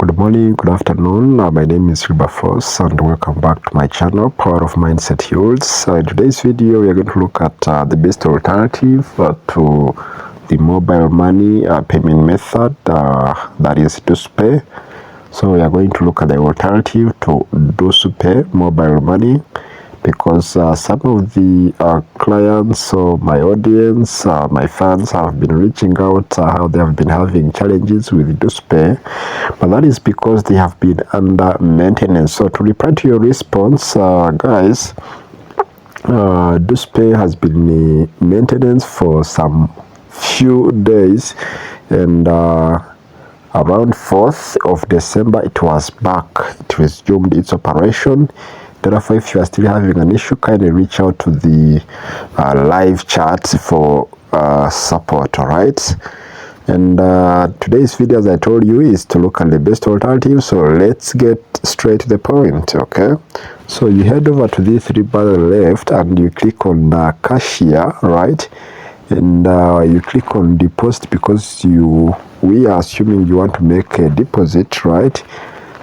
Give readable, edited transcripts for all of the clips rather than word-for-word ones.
Good morning, good afternoon. My name is Wilberforce and welcome back to my channel, Power of Mindset Yields. In today's video, we are going to look at the best alternative to the mobile money payment method, that is Dusupay. So we are going to look at the alternative to Dusupay Mobile Money, because some of the clients or my audience, my fans have been reaching out how they have been having challenges with Dusupay, but that is because they have been under maintenance. So to reply to your response, guys, Dusupay has been in maintenance for some few days, and around 4th of December it was back. It resumed its operation. Therefore, if you are still having an issue, kindly reach out to the live chat for support. All right. And today's video, as I told you, is to look at the best alternative. So let's get straight to the point. Okay. So you head over to the three bar left and you click on cashier, right? And you click on deposit, because we are assuming you want to make a deposit, right?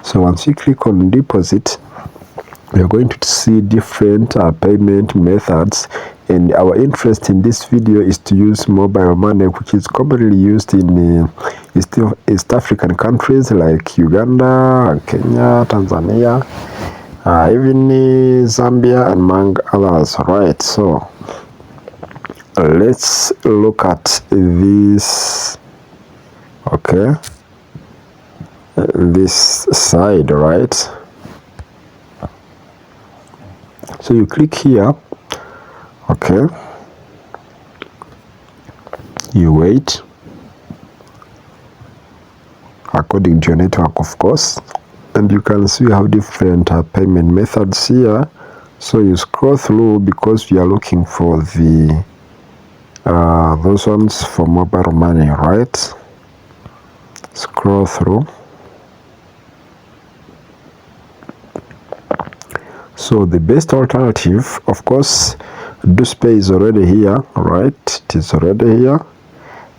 So once you click on deposit, we are going to see different payment methods, and our interest in this video is to use mobile money, which is commonly used in East African countries like Uganda, Kenya, Tanzania, even Zambia, and among others. Right, so let's look at this. Okay, this side, right? So you click here, okay, you wait according to your network, of course, and you can see we have different payment methods here. So you scroll through, because we are looking for the those ones for mobile money, right? Scroll through. So the best alternative, of course, Dusupay is already here, right? It is already here,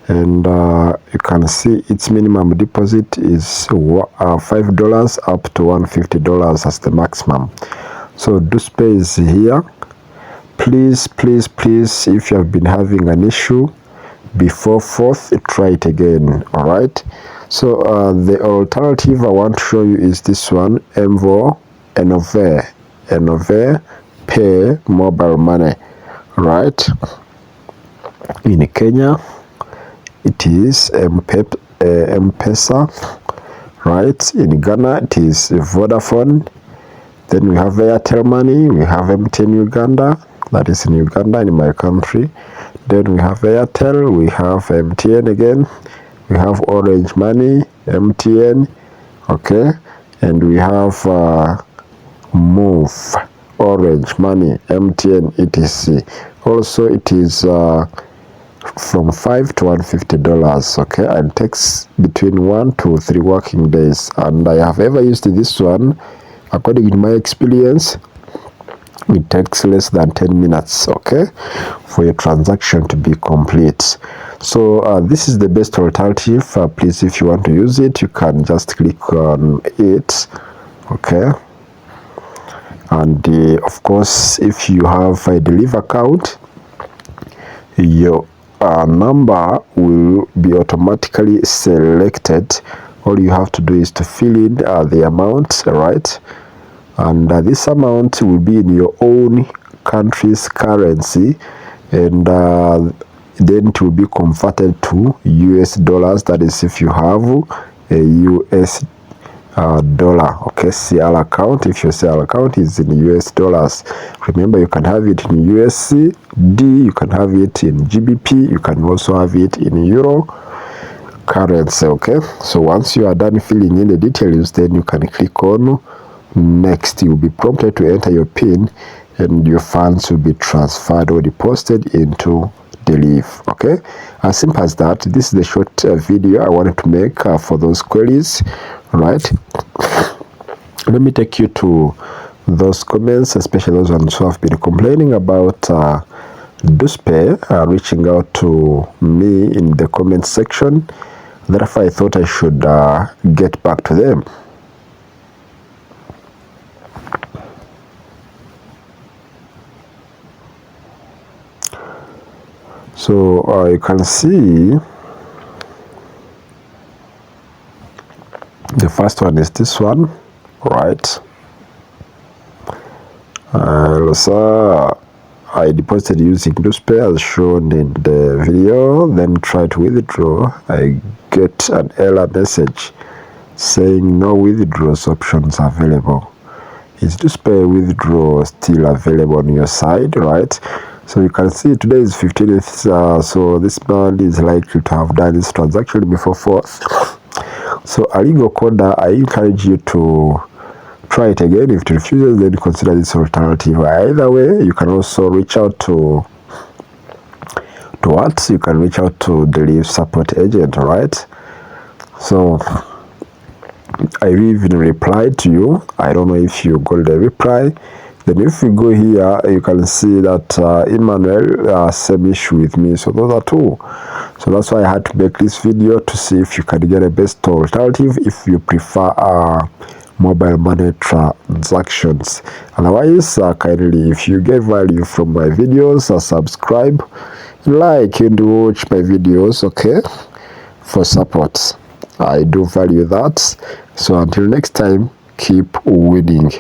and you can see its minimum deposit is $5 up to $150 as the maximum. So Dusupay is here. Please, if you have been having an issue before 4th, try it again. All right. So the alternative I want to show you is this one, EnovePay Mobile Money, right? In Kenya, it is M-Pesa, right? In Ghana, it is Vodafone. Then we have Airtel Money, we have MTN Uganda, that is in Uganda, in my country. Then we have Airtel, we have MTN again, we have Orange Money, MTN, okay, and we have Move, Orange Money, MTN, etc. Also, it is from $5 to $150, okay, and takes between 1 to 3 working days. And I have ever used this one. According to my experience, it takes less than 10 minutes, okay, for your transaction to be complete. So this is the best alternative. Please, if you want to use it, you can just click on it, okay. And of course, if you have a Deriv account, your number will be automatically selected. All you have to do is to fill in the amount, right? And this amount will be in your own country's currency, and then it will be converted to US dollars. That is, if you have a US dollar, okay, CL account. If your CL account is in US dollars, remember you can have it in USD, you can have it in GBP, you can also have it in Euro currency, okay. So once you are done filling in the details, then you can click on next. You will be prompted to enter your PIN, and your funds will be transferred or deposited into Deriv. Okay, as simple as that. This is the short video I wanted to make for those queries. Right, let me take you to those comments, especially those ones who have been complaining about Dusupay reaching out to me in the comment section. Therefore, I thought I should get back to them. So you can see the first one is this one, right? So I deposited using Dusupay as shown in the video, then try to withdraw. I get an error message saying no withdrawals options available. Is Dusupay withdrawal still available on your side, right? So you can see today is 15th, so this man is likely to have done this transaction before 4th. So a legal coder, I encourage you to try it again. If it refuses, then consider this alternative. Either way, you can also reach out to what? You can reach out to the Deriv support agent, right? So I even replied to you. I don't know if you got the reply. Then if you go here, you can see that Emmanuel same issue with me. So those are two. So that's why I had to make this video to see if you can get a best alternative if you prefer mobile money transactions. Otherwise, kindly, if you get value from my videos, subscribe, like, and watch my videos, okay, for support. I do value that. So until next time, keep winning.